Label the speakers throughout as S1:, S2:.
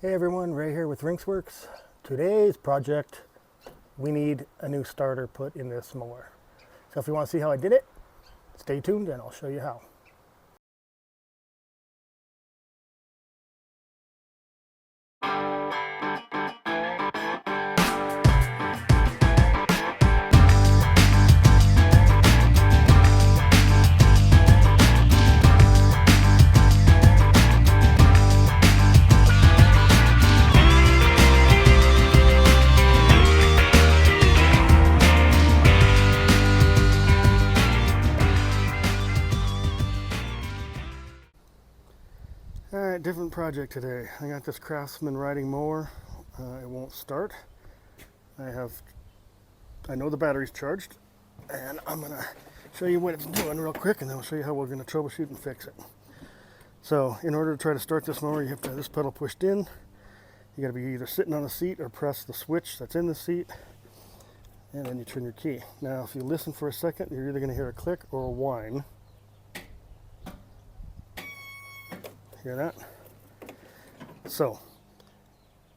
S1: Hey everyone, Ray here with Rinksworks. Today's project, we need a new starter put in this mower. So if you want to see how I did it, stay tuned and I'll show you how. Alright, different project today. I got this Craftsman riding mower. It won't start. I know the battery's charged, and I'm going to show you what it's doing real quick, and then I'll show you how we're going to troubleshoot and fix it. So, in order to try to start this mower, you have to have this pedal pushed in. You got to be either sitting on the seat or press the switch that's in the seat, and then you turn your key. Now, if you listen for a second, you're either going to hear a click or a whine. Hear that? So,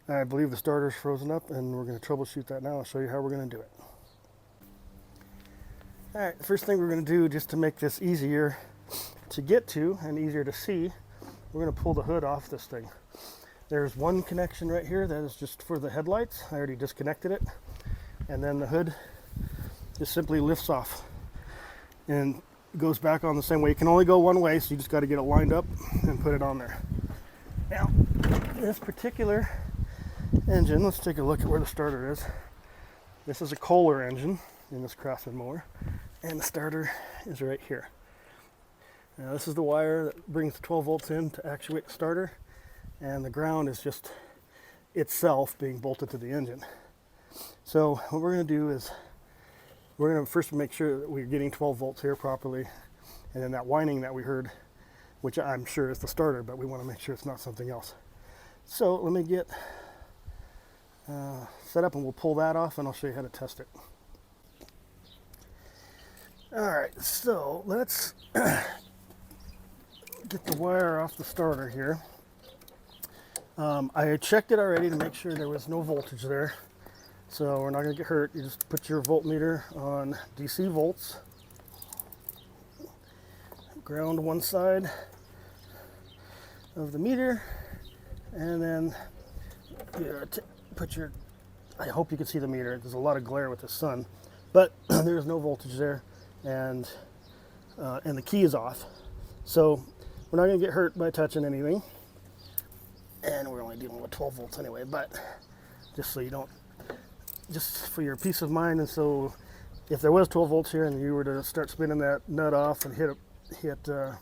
S1: I believe the starter's frozen up, and we're going to troubleshoot that now. I'll show you how we're going to do it. Alright, the first thing we're going to do, just to make this easier to get to and easier to see, we're going to pull the hood off this thing. There's one connection right here that is just for the headlights. I already disconnected it. And then the hood just simply lifts off and goes back on the same way. You can only go one way, so you just got to get it lined up and put it on there. Now, this particular engine, let's take a look at where the starter is. This is a Kohler engine in this Craftsman mower, and the starter is right here. Now, this is the wire that brings the 12 volts in to actuate the starter, and the ground is just itself being bolted to the engine. So what we're going to do is we're going to first make sure that we're getting 12 volts here properly, and then that whining that we heard, which I'm sure is the starter, but we want to make sure it's not something else. So let me get set up and we'll pull that off and I'll show you how to test it. Alright, so let's get the wire off the starter here. I checked it already to make sure there was no voltage there. So we're not going to get hurt. You just put your voltmeter on DC volts. Ground one side of the meter. And then I hope you can see the meter. There's a lot of glare with the sun. But there's no voltage there. And the key is off. So we're not going to get hurt by touching anything. And we're only dealing with 12 volts anyway. But just so you don't, just for your peace of mind, and so if there was 12 volts here and you were to start spinning that nut off and hit a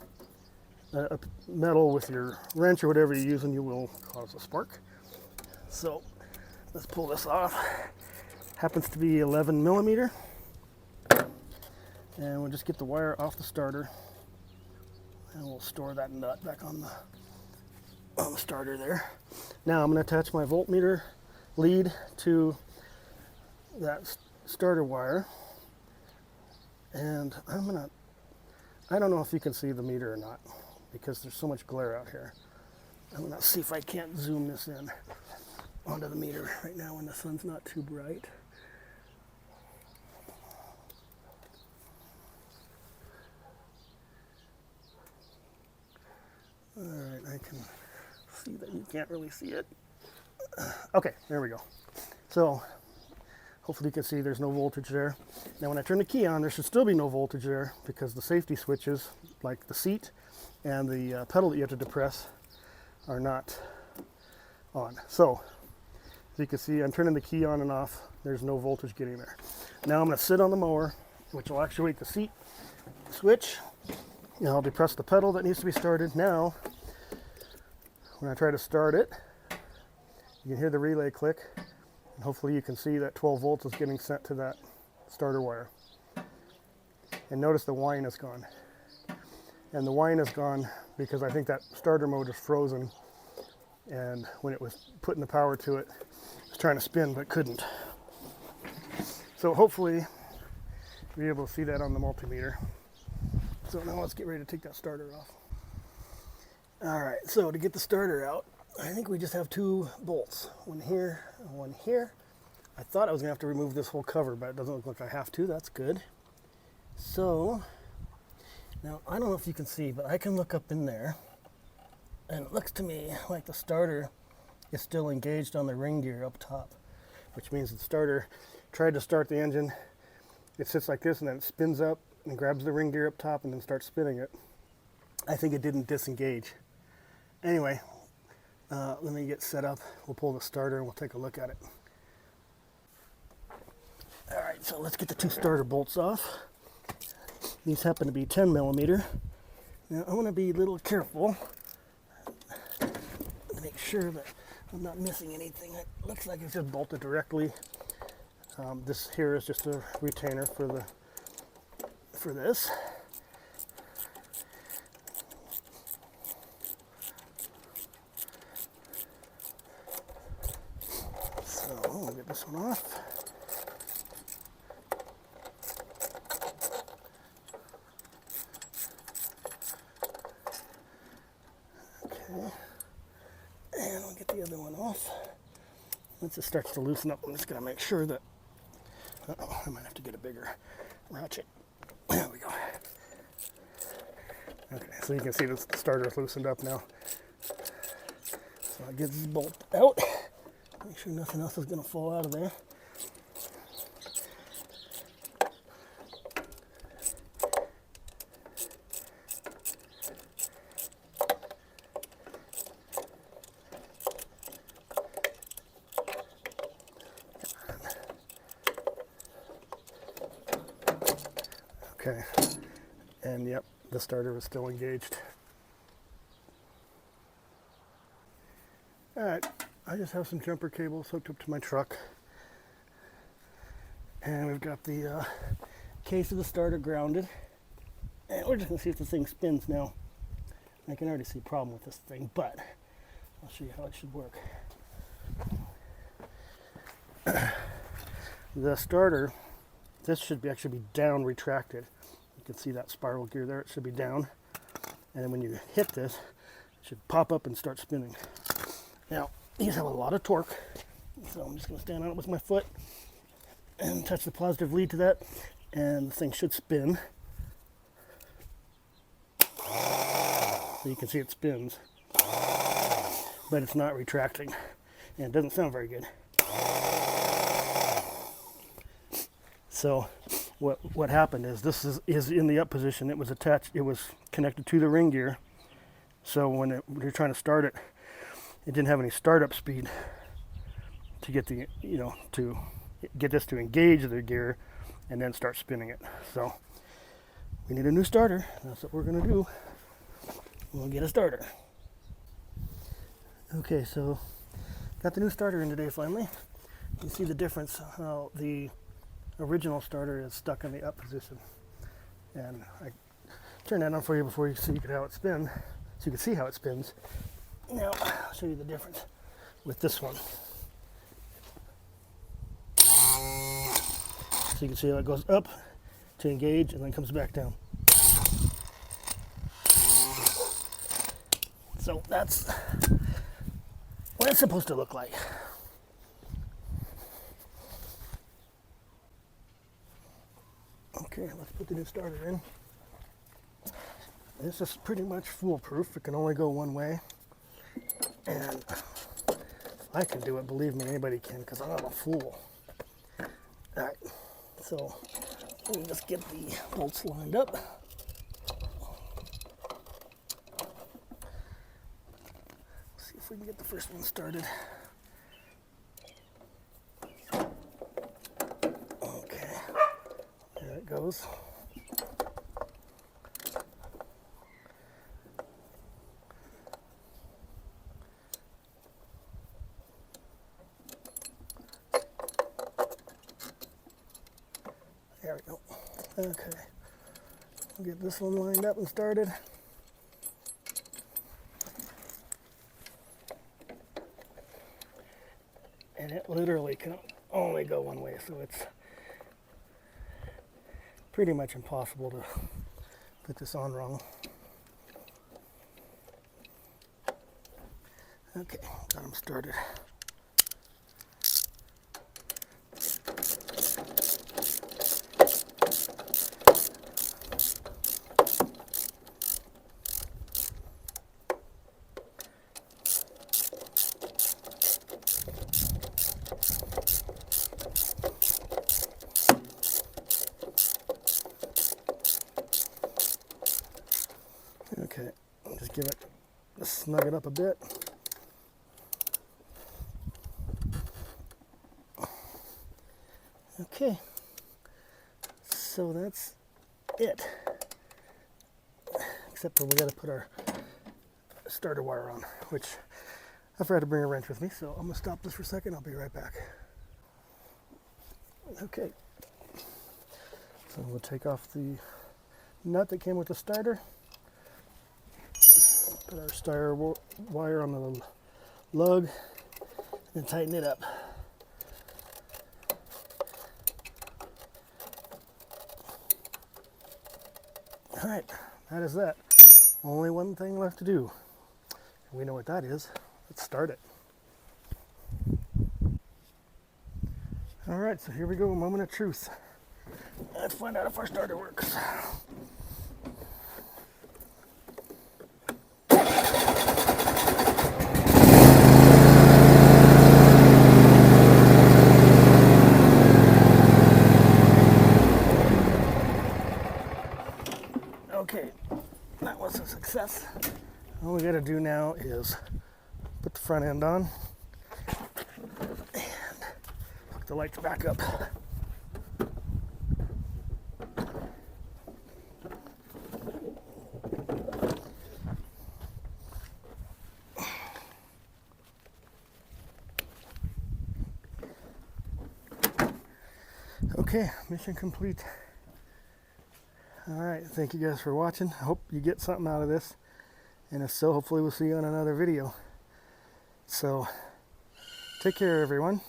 S1: metal with your wrench or whatever you're using, you will cause a spark. So let's pull this off. Happens to be 11 millimeter. And we'll just get the wire off the starter, and we'll store that nut back on the starter there. Now I'm going to attach my voltmeter lead to that starter wire, and I don't know if you can see the meter or not because there's so much glare out here. I'm going to see if I can't zoom this in onto the meter right now when the sun's not too bright. Alright, I can see that you can't really see it. Okay, there we go. So hopefully you can see there's no voltage there. Now when I turn the key on, there should still be no voltage there because the safety switches, like the seat and the pedal that you have to depress, are not on. So as you can see, I'm turning the key on and off. There's no voltage getting there. Now I'm going to sit on the mower, which will actuate the seat switch. And I'll depress the pedal that needs to be started. Now, when I try to start it, you can hear the relay click. And hopefully you can see that 12 volts is getting sent to that starter wire. And notice the whine is gone. And the whine is gone because I think that starter mode is frozen. And when it was putting the power to it, it was trying to spin but couldn't. So hopefully you'll be able to see that on the multimeter. So now let's get ready to take that starter off. Alright, so to get the starter out, I think we just have 2 bolts, one here and one here. I thought I was gonna have to remove this whole cover, but it doesn't look like I have to. That's good. So now I don't know if you can see, but I can look up in there, and it looks to me like the starter is still engaged on the ring gear up top, which means the starter tried to start the engine. It sits like this and then it spins up and grabs the ring gear up top and then starts spinning it. I think it didn't disengage. Anyway, let me get set up. We'll pull the starter and we'll take a look at it. All right, so let's get the 2 starter bolts off. These happen to be 10 millimeter. Now I want to be a little careful. Make sure that I'm not missing anything. It looks like it's just bolted directly. This here is just a retainer for this. So we'll get this one off. Okay, and I'll get the other one off. Once it starts to loosen up, I'm just going to make sure that, I might have to get a bigger ratchet. There we go. Okay, so you can see the starter is loosened up now. So I get this bolt out. Make sure nothing else is going to fall out of there. Okay, and yep, the starter is still engaged. All right, I just have some jumper cables hooked up to my truck. And we've got the case of the starter grounded. And we're just gonna see if this thing spins now. I can already see a problem with this thing, but I'll show you how it should work. The starter, this should actually be down retracted. You can see that spiral gear there, it should be down. And then when you hit this, it should pop up and start spinning. Now, these have a lot of torque, so I'm just going to stand on it with my foot and touch the positive lead to that, and the thing should spin. So you can see it spins, but it's not retracting, and it doesn't sound very good. So what happened is this is in the up position. It was attached, it was connected to the ring gear. So when you're trying to start it, it didn't have any startup speed to get the, to get this to engage the gear and then start spinning it. So we need a new starter. That's what we're going to do. We'll get a starter. Okay, so got the new starter in today finally. You see the difference, how the original starter is stuck in the up position. And I turned that on for you before so you could how it spins. So you can see how it spins. Now, I'll show you the difference with this one. So you can see how it goes up to engage and then comes back down. So that's what it's supposed to look like. Okay, let's put the new starter in. This is pretty much foolproof. It can only go one way. And if I can do it, believe me, anybody can, because I'm not a fool. Alright, so let me just get the bolts lined up. See if we can get the first one started. Okay, there it goes. There we go. Okay. We'll get this one lined up and started. And it literally can only go one way, so it's pretty much impossible to put this on wrong. Okay, got them started. Okay, just give it, snug it up a bit. Okay, so that's it. Except for we got to put our starter wire on, which I forgot to bring a wrench with me, so I'm gonna stop this for a second. I'll be right back. Okay, so we'll take off the nut that came with the starter. Put our starter wire on the lug and tighten it up. All right, that is that. Only one thing left to do. We know what that is. Let's start it. All right, so here we go, moment of truth. Let's find out if our starter works. Okay, that was a success. All we gotta do now is put the front end on and hook the lights back up. Okay, mission complete. All right, thank you guys for watching. I hope you get something out of this. And if so, hopefully we'll see you on another video. So, take care everyone.